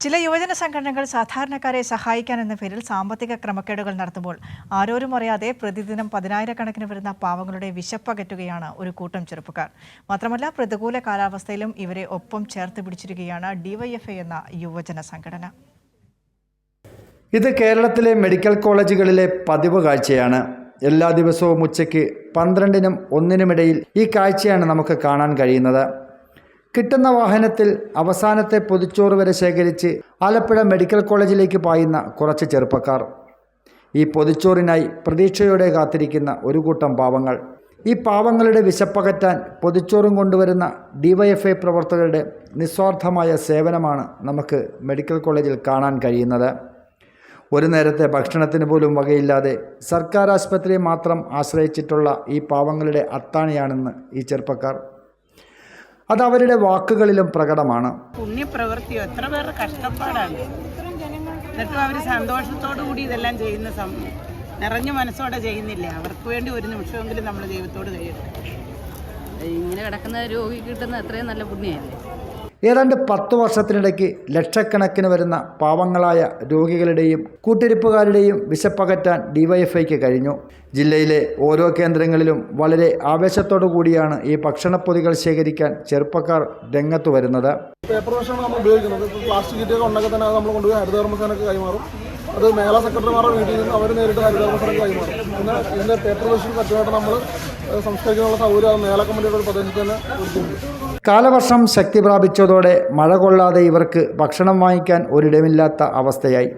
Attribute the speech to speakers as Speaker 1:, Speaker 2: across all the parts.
Speaker 1: ചില യുവജന സംഘടനകൾ സാധാരണക്കാരെ സഹായിക്കാനെന്ന പേരിൽ സാമ്പത്തിക ക്രമക്കേടുകൾ നടത്തുമ്പോൾ ആരോരും അറിയാതെ പ്രതിദിനം 10,000 വരുന്ന പാവങ്ങളുടെ വിശപ്പകറ്റുകയാണ് ഒരു കൂട്ടം ചെറുപ്പക്കാർ. മാത്രമല്ല, പ്രതികൂല കാലാവസ്ഥയിലും ഇവരെ ഒപ്പം ചേർത്ത് പിടിച്ചിരിക്കുകയാണ് DYFI എന്ന യുവജന സംഘടന.
Speaker 2: ഇത് കേരളത്തിലെ മെഡിക്കൽ കോളേജുകളിലെ പതിവ് കാഴ്ചയാണ്. എല്ലാ ദിവസവും ഉച്ചയ്ക്ക് 12-നും 1-നുമിടയിൽ ഈ കാഴ്ചയാണ് നമുക്ക് കാണാൻ കഴിയുന്നത്. കിട്ടുന്ന വാഹനത്തിൽ അവസാനത്തെ പൊതിച്ചോറ് വരെ ശേഖരിച്ച് ആലപ്പുഴ മെഡിക്കൽ കോളേജിലേക്ക് പായുന്ന കുറച്ച് ചെറുപ്പക്കാർ. ഈ പൊതിച്ചോറിനായി പ്രതീക്ഷയോടെ കാത്തിരിക്കുന്ന ഒരു കൂട്ടം പാവങ്ങൾ. ഈ പാവങ്ങളുടെ വിശപ്പകറ്റാൻ പൊതിച്ചോറും കൊണ്ടുവരുന്ന DYFI പ്രവർത്തകരുടെ നിസ്വാർത്ഥമായ സേവനമാണ് നമുക്ക് മെഡിക്കൽ കോളേജിൽ കാണാൻ കഴിയുന്നത്. ഒരു നേരത്തെ ഭക്ഷണത്തിന് പോലും വകയില്ലാതെ സർക്കാർ ആശുപത്രിയെ മാത്രം ആശ്രയിച്ചിട്ടുള്ള ഈ പാവങ്ങളുടെ അത്താണിയാണെന്ന് ഈ ചെറുപ്പക്കാർ. അത് അവരുടെ വാക്കുകളിലും പ്രകടമാണ്.
Speaker 3: പുണ്യപ്രവൃത്തിയോ എത്ര പേരുടെ കഷ്ടപ്പാടാണ്. എന്നിട്ടും അവർ സന്തോഷത്തോടു കൂടി ഇതെല്ലാം ചെയ്യുന്ന നിറഞ്ഞ മനസ്സോടെ ചെയ്യുന്നില്ല. അവർക്ക് വേണ്ടി ഒരു നിമിഷമെങ്കിലും നമ്മൾ ദൈവത്തോട് കഴിയണം.
Speaker 4: ഇങ്ങനെ കിടക്കുന്ന രോഗിക്ക് കിട്ടുന്ന അത്രയും നല്ല പുണ്യമല്ലേ.
Speaker 2: ഏതാണ്ട് 10 വർഷത്തിനിടയ്ക്ക് ലക്ഷക്കണക്കിന് വരുന്ന പാവങ്ങളായ രോഗികളുടെയും കൂട്ടിരിപ്പുകാരുടെയും വിശപ്പകറ്റാൻ DYFIക്ക് കഴിഞ്ഞു. ജില്ലയിലെ ഓരോ കേന്ദ്രങ്ങളിലും വളരെ ആവേശത്തോടു കൂടിയാണ് ഈ ഭക്ഷണപ്പൊതികൾ ശേഖരിക്കാൻ ചെറുപ്പക്കാർ രംഗത്ത് വരുന്നത്.
Speaker 5: പേപ്പർ വേഷമാണ് നമ്മൾ ഉപയോഗിക്കുന്നത്. പ്ലാസ്റ്റിക് കിറ്റൊക്കെ ഉണ്ടെങ്കിൽ തന്നെ നമ്മൾ കൊണ്ടുപോയി ഹരിതകർമ്മസേനക്ക് കൈമാറും. അത് മേഖലാ സെക്രട്ടറിമാരുടെ വീട്ടിൽ നിന്ന് അവർ നേരിട്ട് ഹരിതകർമ്മസേനക്ക് കൈമാറും. പിന്നെ ഇതിൻ്റെ പേപ്പർ വേഷൻ പറ്റുമായിട്ട് നമ്മൾ സംസ്കരിക്കാനുള്ള സൗകര്യം മേഖലാ കമ്മിറ്റിയുടെ ഒരു പ്രദേശത്ത് തന്നെ ഒരുക്കുന്നുണ്ട്.
Speaker 2: കാലവർഷം ശക്തി പ്രാപിച്ചതോടെ മഴ കൊള്ളാതെ ഇവർക്ക് ഭക്ഷണം വാങ്ങിക്കാൻ ഒരിടമില്ലാത്ത അവസ്ഥയായി.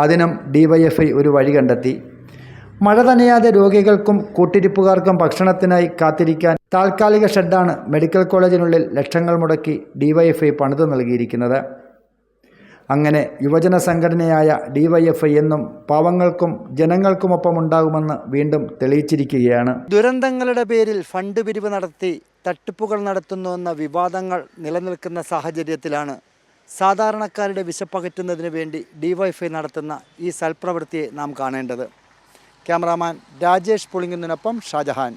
Speaker 2: അതിനും DYFI ഒരു വഴി കണ്ടെത്തി. മഴ നനയാതെ രോഗികൾക്കും കൂട്ടിരിപ്പുകാർക്കും ഭക്ഷണത്തിനായി കാത്തിരിക്കാൻ താൽക്കാലിക ഷെഡാണ് മെഡിക്കൽ കോളേജിനുള്ളിൽ ലക്ഷങ്ങൾ മുടക്കി DYFI പണിതു നൽകിയിരിക്കുന്നത്. അങ്ങനെ യുവജന സംഘടനയായ DYFI എന്നും പാവങ്ങൾക്കും ജനങ്ങൾക്കുമൊപ്പം ഉണ്ടാകുമെന്ന് വീണ്ടും തെളിയിച്ചിരിക്കുകയാണ്. ദുരന്തങ്ങളുടെ പേരിൽ ഫണ്ട് പിരിവ് നടത്തി തട്ടിപ്പുകൾ നടത്തുന്നുവെന്ന വിവാദങ്ങൾ നിലനിൽക്കുന്ന സാഹചര്യത്തിലാണ് സാധാരണക്കാരുടെ വിശപ്പകറ്റുന്നതിന് വേണ്ടി DYFI നടത്തുന്ന ഈ സൽപ്രവൃത്തിയെ നാം കാണേണ്ടത്. ക്യാമറാമാൻ രാജേഷ് പുളിങ്ങുന്നതിനൊപ്പം ഷാജഹാൻ.